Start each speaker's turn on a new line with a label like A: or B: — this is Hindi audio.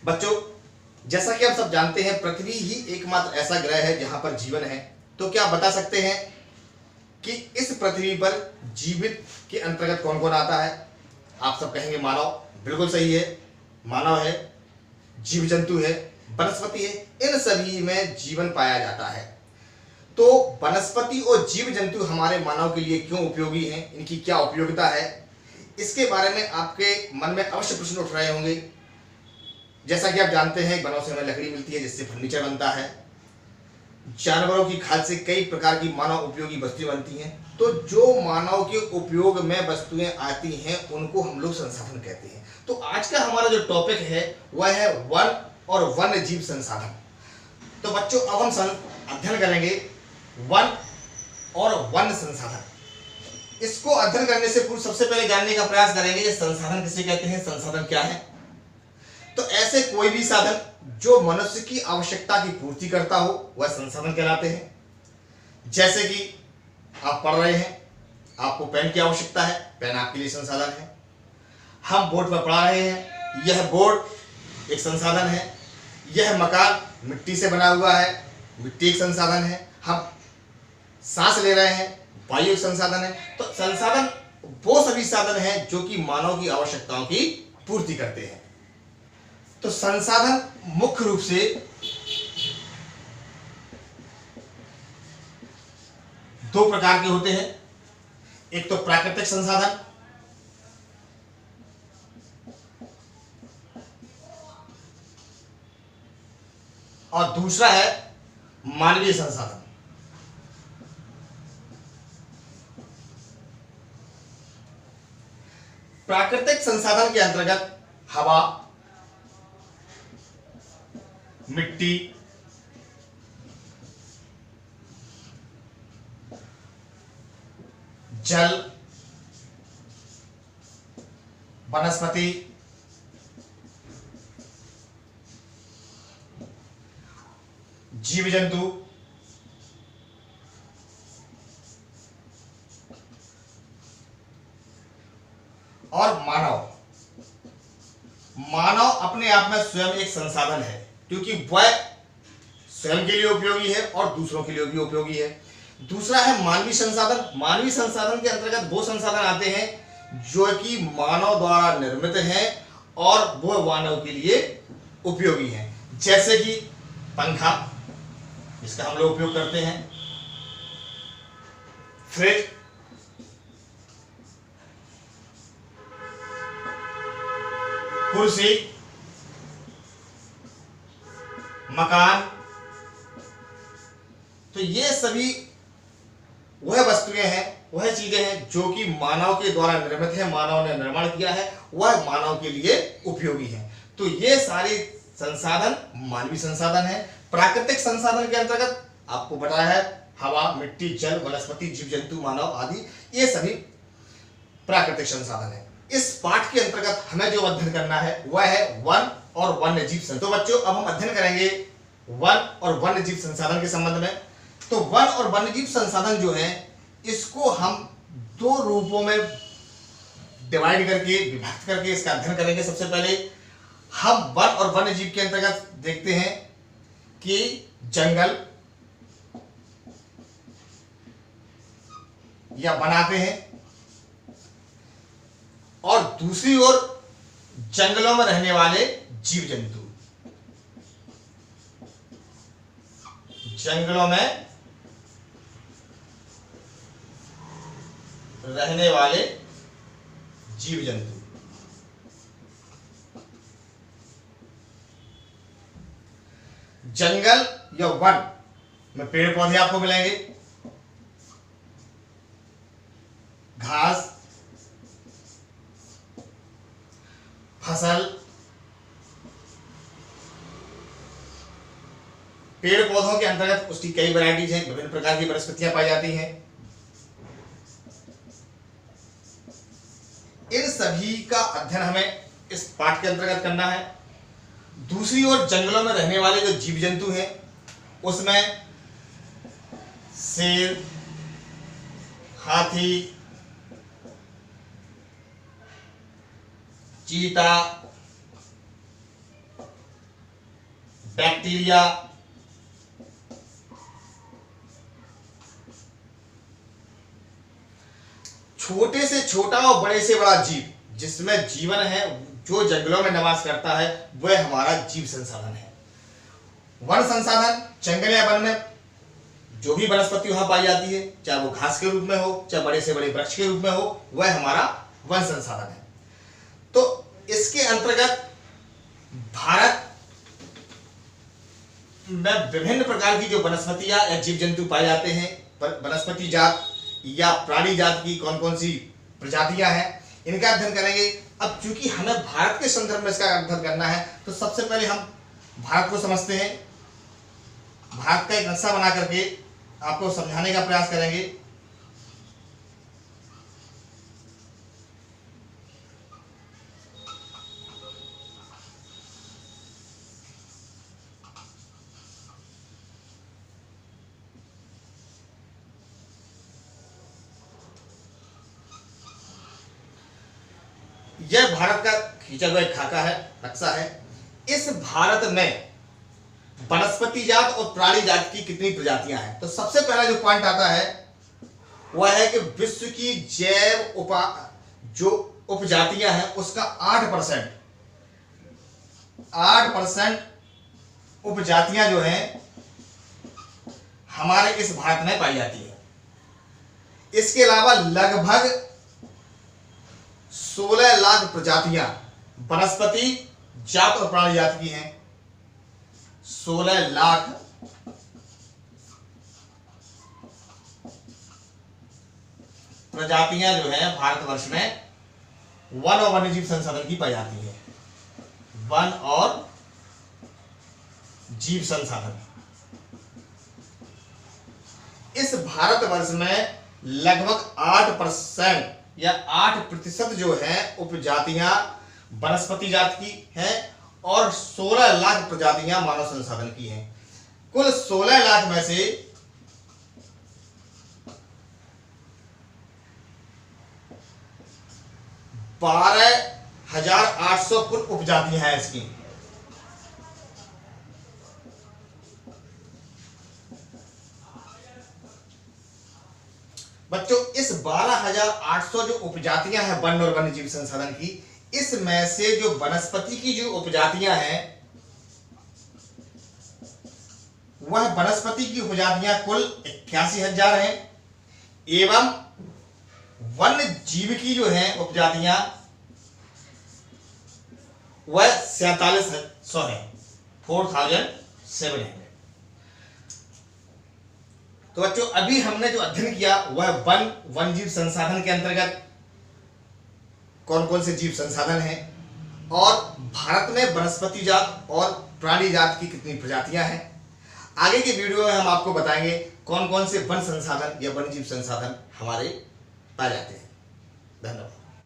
A: बच्चों, जैसा कि आप सब जानते हैं, पृथ्वी ही एकमात्र ऐसा ग्रह है जहां पर जीवन है। तो क्या आप बता सकते हैं कि इस पृथ्वी पर जीवित के अंतर्गत कौन कौन आता है? आप सब कहेंगे मानव। बिल्कुल सही है, मानव है, जीव जंतु है, वनस्पति है, इन सभी में जीवन पाया जाता है। तो वनस्पति और जीव जंतु हमारे मानव के लिए क्यों उपयोगी हैं, इनकी क्या उपयोगिता है, इसके बारे में आपके मन में अवश्य प्रश्न उठ रहे होंगे। जैसा कि आप जानते हैं, वनों से हमें लकड़ी मिलती है जिससे फर्नीचर बनता है। जानवरों की खाल से कई प्रकार की मानव उपयोगी वस्तुएं बनती हैं। तो जो मानव के उपयोग में वस्तुएं आती हैं उनको हम लोग संसाधन कहते हैं। तो आज का हमारा जो टॉपिक है वह है वन और वन्य जीव संसाधन। तो बच्चों, अब हम अध्ययन करेंगे वन और वन्य संसाधन। इसको अध्ययन करने से पूर्व सबसे पहले जानने का प्रयास करेंगे ये संसाधन किसे कहते हैं, संसाधन क्या है। तो ऐसे कोई भी साधन जो मनुष्य की आवश्यकता की पूर्ति करता हो वह संसाधन कहलाते हैं। जैसे कि आप पढ़ रहे हैं, आपको पेन की आवश्यकता है, पेन आपके लिए संसाधन है। हम बोर्ड पर पढ़ा रहे हैं, यह बोर्ड एक संसाधन है। यह मकान मिट्टी से बना हुआ है, मिट्टी एक संसाधन है। हम सांस ले रहे हैं, वायु एक संसाधन है। तो संसाधन वो सभी साधन हैं जो कि मानव की आवश्यकताओं की पूर्ति करते हैं। तो संसाधन मुख्य रूप से दो प्रकार के होते हैं। एक तो प्राकृतिक संसाधन और दूसरा है मानवीय संसाधन। प्राकृतिक संसाधन के अंतर्गत हवा, मिट्टी, जल, वनस्पति, जीव जंतु, और मानव। मानव अपने आप में स्वयं एक संसाधन है क्योंकि वह स्वयं के लिए उपयोगी है और दूसरों के लिए भी उपयोगी है। दूसरा है मानवीय संसाधन। मानवीय संसाधन के अंतर्गत वो संसाधन आते हैं जो कि मानव द्वारा निर्मित हैं और वो मानव के लिए उपयोगी हैं। जैसे कि पंखा, जिसका हम लोग उपयोग करते हैं, फ्रिज, कुर्सी, मकान। तो ये सभी वह वस्तुएं हैं, वह चीजें हैं जो कि मानव के द्वारा निर्मित है, मानव ने निर्माण किया है, वह मानव के लिए उपयोगी है। तो ये सारे संसाधन मानवीय संसाधन है। प्राकृतिक संसाधन के अंतर्गत आपको बताया है हवा, मिट्टी, जल, वनस्पति, जीव जंतु, मानव आदि, ये सभी प्राकृतिक संसाधन है। इस पाठ के अंतर्गत हमें जो अध्ययन करना है वह है वन और वन्य जीव संसाधन। तो बच्चों, अब हम अध्ययन करेंगे वन और वन्य जीव संसाधन के संबंध में। तो वन और वन्य जीव संसाधन जो है इसको हम दो रूपों में डिवाइड करके, विभक्त करके इसका अध्ययन करेंगे। सबसे पहले हम वन और वन्य जीव के अंतर्गत देखते हैं कि जंगल या बनाते हैं, और दूसरी ओर जंगलों में रहने वाले जीव जंतु। जंगलों में रहने वाले जीव जंतु। जंगल या वन में पेड़ पौधे आपको मिलेंगे, घास, फसल, पेड़ पौधों के अंतर्गत उसकी कई वैरायटीज हैं, विभिन्न प्रकार की वनस्पतियां पाई जाती हैं। इन सभी का अध्ययन हमें इस पाठ के अंतर्गत करना है। दूसरी ओर जंगलों में रहने वाले जो जीव जंतु हैं उसमें शेर, हाथी, चीता, बैक्टीरिया, छोटे से छोटा और बड़े से बड़ा जीव जिसमें जीवन है, जो जंगलों में निवास करता है, वह हमारा जीव संसाधन है। वन संसाधन, जंगल या वन में जो भी वनस्पति वहां पाई जाती है, चाहे वो घास के रूप में हो, चाहे बड़े से बड़े वृक्ष के रूप में हो, वह हमारा वन संसाधन है। तो इसके अंतर्गत भारत में विभिन्न प्रकार की जो वनस्पतियां या जीव जंतु पाए जाते हैं, वनस्पति जात या प्राणी जात की कौन कौन सी प्रजातियां हैं, इनका अध्ययन करेंगे। अब चूंकि हमें भारत के संदर्भ में इसका अध्ययन करना है, तो सबसे पहले हम भारत को समझते हैं। भारत का एक नक्शा बना करके आपको समझाने का प्रयास करेंगे। यह भारत का खींचा हुआ एक खाका है, नक्शा है। इस भारत में वनस्पति जात और प्राणी जात की कितनी प्रजातियां हैं? तो सबसे पहला जो पॉइंट आता है वह है कि विश्व की जैव जो उपजातियां हैं उसका 8% उपजातियां जो हैं हमारे इस भारत में पाई जाती है। इसके अलावा लगभग 16 लाख प्रजातियां वनस्पति जात और प्राणी जात की हैं। 16 लाख प्रजातियां जो है भारतवर्ष में वन और वन्यजीव संसाधन की पाई जाती है। वन और जीव संसाधन, इस भारतवर्ष में लगभग 8% या 8% जो है उपजातियां वनस्पति जात की हैं और 16 लाख प्रजातियां मानव संसाधन की हैं। कुल 16 लाख में से 12,800 कुल उपजातियां हैं इसकी। बच्चों, इस 12,800 जो उपजातियां हैं वन और वन्यजीव संसाधन की, इसमें से जो वनस्पति की जो उपजातियां हैं वह वनस्पति की उपजातियां कुल 81,000 हैं एवं वन्य जीव की जो है उपजातियां वह 4700 है, 4700। तो बच्चों, अभी हमने जो अध्ययन किया वह वन जीव संसाधन के अंतर्गत कौन कौन से जीव संसाधन हैं और भारत में वनस्पति जात और प्राणी जात की कितनी प्रजातियां हैं। आगे के वीडियो में हम आपको बताएंगे कौन कौन से वन संसाधन या वन जीव संसाधन हमारे पाए जाते हैं। धन्यवाद।